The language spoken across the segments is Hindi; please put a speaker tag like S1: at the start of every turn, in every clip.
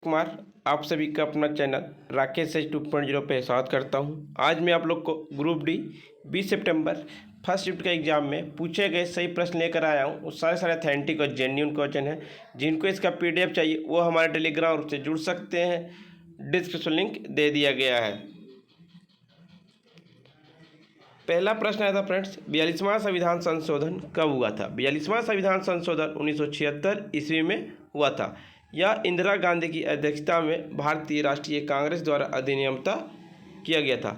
S1: कुमार आप सभी का अपना चैनल राकेश एच 2.0 पे स्वागत करता हूं। आज मैं आप लोग को ग्रुप डी 20 सितंबर फर्स्ट शिफ्ट के एग्जाम में पूछे गए सही प्रश्न लेकर आया हूं। वो सारे अथेंटिक और जेन्युइन क्वेश्चन है। जिनको इसका पीडीएफ चाहिए वो हमारे टेलीग्राम ग्रुप से जुड़ सकते हैं। डिस्क्रिप्शन लिंक दे दिया गया है। पहला प्रश्न आया था फ्रेंड्स, 42वां संविधान संशोधन कब हुआ था? 42वां संविधान संशोधन 1976 ईस्वी में हुआ था। यह इंदिरा गांधी की अध्यक्षता में भारतीय राष्ट्रीय कांग्रेस द्वारा अधिनियमता किया गया था।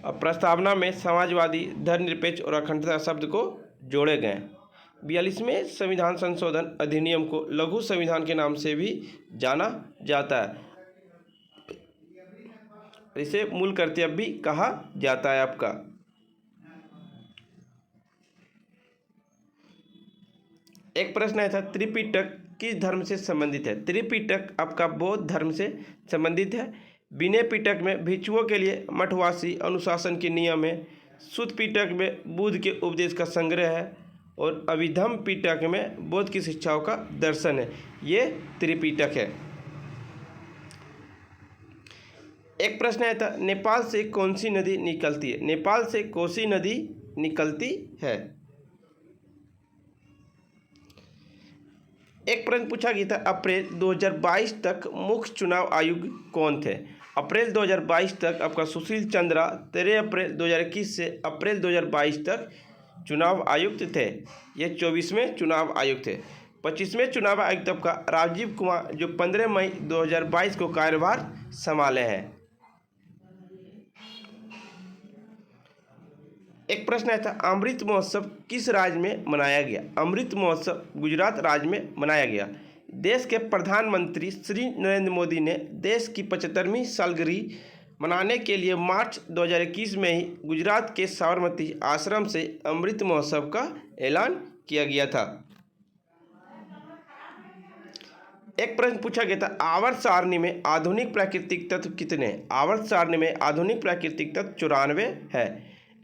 S1: अब प्रस्तावना में समाजवादी, धर्मनिरपेक्ष और अखंडता शब्द को जोड़े गए। 42वें संविधान संशोधन अधिनियम को लघु संविधान के नाम से भी जाना जाता है। इसे मूल कर्तव्य भी कहा जाता है। आपका एक प्रश्न आया था, त्रिपिटक किस धर्म से संबंधित है? त्रिपिटक आपका बौद्ध धर्म से संबंधित है। विनय पिटक में भिक्षुओं के लिए मठवासी अनुशासन के नियम है। सुत्त पिटक में बुद्ध के उपदेश का संग्रह है और अभिधम्म पिटक में बौद्ध की शिक्षाओं का दर्शन है। ये त्रिपिटक है। एक प्रश्न आया था, नेपाल से कौन सी नदी निकलती है? नेपाल से कोसी नदी निकलती है। एक प्रश्न पूछा गया था, अप्रैल 2022 तक मुख्य चुनाव आयुक्त कौन थे? अप्रैल 2022 तक आपका सुशील चंद्रा 13 अप्रैल 2021 से अप्रैल 2022 तक चुनाव आयुक्त थे। ये 24वें चुनाव आयुक्त थे। 25वें चुनाव आयुक्त आपका राजीव कुमार, जो 15 मई 2022 को कार्यभार संभाले हैं। एक प्रश्न आया था, अमृत महोत्सव किस राज्य में मनाया गया? अमृत महोत्सव गुजरात राज्य में मनाया गया। देश के प्रधानमंत्री श्री नरेंद्र मोदी ने देश की 75वीं सालगिरह मनाने के लिए मार्च 2021 में ही गुजरात के साबरमती आश्रम से अमृत महोत्सव का ऐलान किया गया था। एक प्रश्न पूछा गया था, आवर्त सारणी में आधुनिक प्राकृतिक तत्व कितने हैं? आवर्त सारणी में आधुनिक प्राकृतिक तत्व 94 है।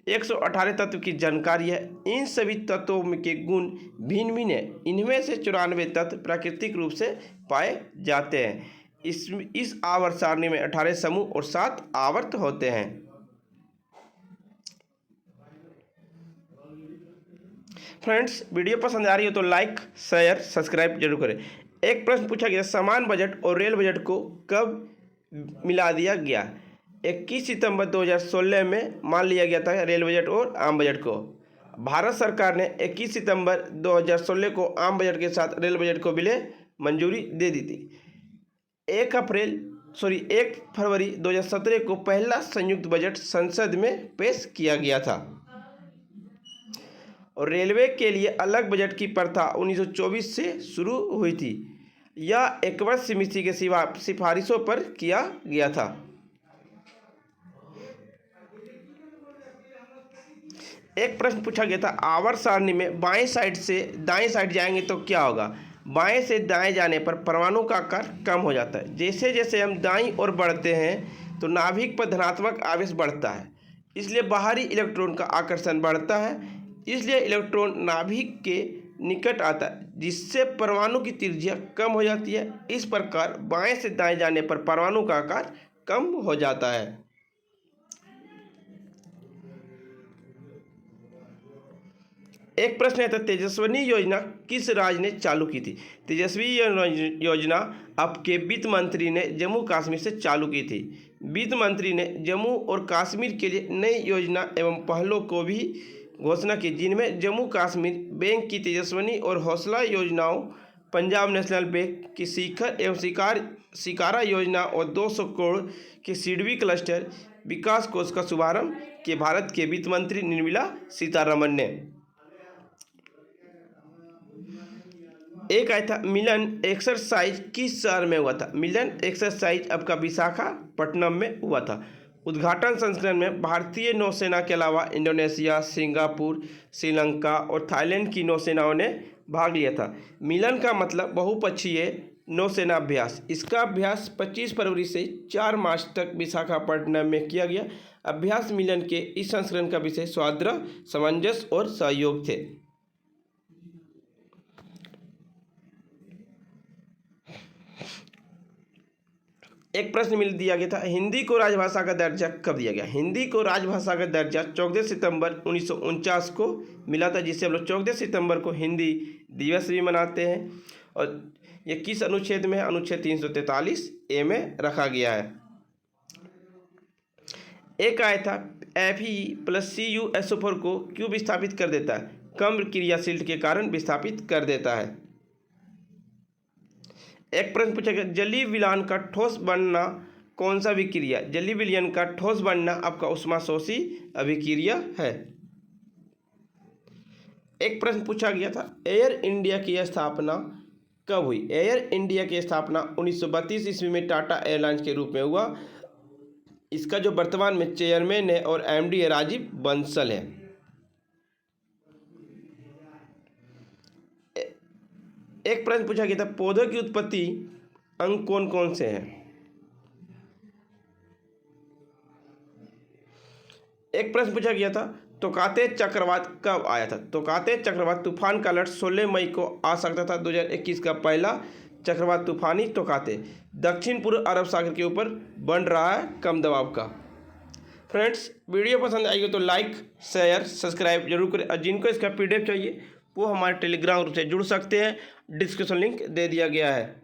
S1: 118 तत्व की जानकारी है। इन सभी तत्वों के गुण भिन्न भिन्न हैं। इनमें से 94 तत्व प्राकृतिक रूप से पाए जाते हैं। इस आवर्त सारणी में 18 समूह और 7 आवर्त होते हैं। फ्रेंड्स, वीडियो पसंद आ रही हो तो लाइक, शेयर, सब्सक्राइब जरूर करें। एक प्रश्न पूछा गया, समान बजट और रेल बजट को कब मिला दिया गया? 21 सितंबर 2016 में मान लिया गया था रेल बजट और आम बजट को। भारत सरकार ने 21 सितंबर 2016 को आम बजट के साथ रेल बजट को भी मंजूरी दे दी थी। 1 फरवरी 2017 को पहला संयुक्त बजट संसद में पेश किया गया था। और रेलवे के लिए अलग बजट की प्रथा 1924 से शुरू हुई थी। यह एकवर्ष समिति के सिफारिशों पर किया गया था। एक प्रश्न पूछा गया था, आवर्त सारणी में बाएं साइड से दाएं साइड जाएंगे तो क्या होगा? बाएं से दाएं जाने पर परमाणु का आकार कम हो जाता है। जैसे जैसे हम दाईं ओर बढ़ते हैं तो नाभिक पर धनात्मक आवेश बढ़ता है, इसलिए बाहरी इलेक्ट्रॉन का आकर्षण बढ़ता है। इसलिए इलेक्ट्रॉन नाभिक के निकट आता है, जिससे परमाणु की त्रिज्या कम हो जाती है। इस प्रकार बाएं से दाएं जाने पर परमाणु का आकार कम हो जाता है। एक प्रश्न है, तेजस्विनी योजना किस राज्य ने चालू की थी? तेजस्वी योजना आपके वित्त मंत्री ने जम्मू कश्मीर से चालू की थी। वित्त मंत्री ने जम्मू और कश्मीर के लिए नई योजना एवं पहलों को भी घोषणा की, जिनमें जम्मू कश्मीर बैंक की तेजस्विनी और हौसला योजनाओं, पंजाब नेशनल बैंक की शिखर एवं शिकारा योजना और 200 करोड़ के सिडबी क्लस्टर विकास कोष का शुभारंभ किया। भारत के वित्त मंत्री निर्मला सीतारमण ने। एक आया था, मिलन एक्सरसाइज किस शहर में हुआ था? मिलन एक्सरसाइज आपका विशाखापट्टनम में हुआ था। उद्घाटन संस्करण में भारतीय नौसेना के अलावा इंडोनेशिया, सिंगापुर, श्रीलंका और थाईलैंड की नौसेनाओं ने भाग लिया था। मिलन का मतलब बहुपक्षीय नौसेना अभ्यास। इसका अभ्यास 25 फरवरी से 4 मार्च तक विशाखापट्टनम में किया गया। अभ्यास मिलन के इस संस्करण का विषय सौहार्द, सामंजस्य और सहयोग थे। एक प्रश्न मिल दिया गया था, हिंदी को राजभाषा का दर्जा कब दिया गया? हिंदी को राजभाषा का दर्जा 14 सितंबर 1949 को मिला था, जिसे हम लोग 14 सितंबर को हिंदी दिवस भी मनाते हैं। और ये किस अनुच्छेद में है? अनुच्छेद 343 ए में रखा गया है। एक आया था, Fe+Cu को क्यों विस्थापित कर देता है? कम क्रियाशील के कारण विस्थापित कर देता है। एक प्रश्न पूछा गया, जलीय विलायन का ठोस बनना कौन सा अभिक्रिया? जलीय विलयन का ठोस बनना आपका ऊष्माशोषी अभिक्रिया है। एक प्रश्न पूछा गया था, एयर इंडिया की स्थापना कब हुई? एयर इंडिया की स्थापना 1932 ईस्वी में टाटा एयरलाइंस के रूप में हुआ। इसका जो वर्तमान में चेयरमैन है और एमडी है राजीव बंसल है। एक प्रश्न पूछा गया था, पौधों की उत्पत्ति अंग कौन कौन से हैं? एक प्रश्न पूछा गया था, तोकाते चक्रवात कब आया था? तोकाते चक्रवात तूफान का अलर्ट 16 मई को आ सकता था। 2021 का पहला चक्रवात तूफानी तोकाते दक्षिण पूर्व अरब सागर के ऊपर बन रहा है कम दबाव का। फ्रेंड्स, वीडियो पसंद आएगी तो लाइक शेयर सब्सक्राइब जरूर करें, और जिनको इसका PDF चाहिए वो हमारे टेलीग्राम ग्रुप से जुड़ सकते हैं। डिस्क्रिप्शन लिंक दे दिया गया है।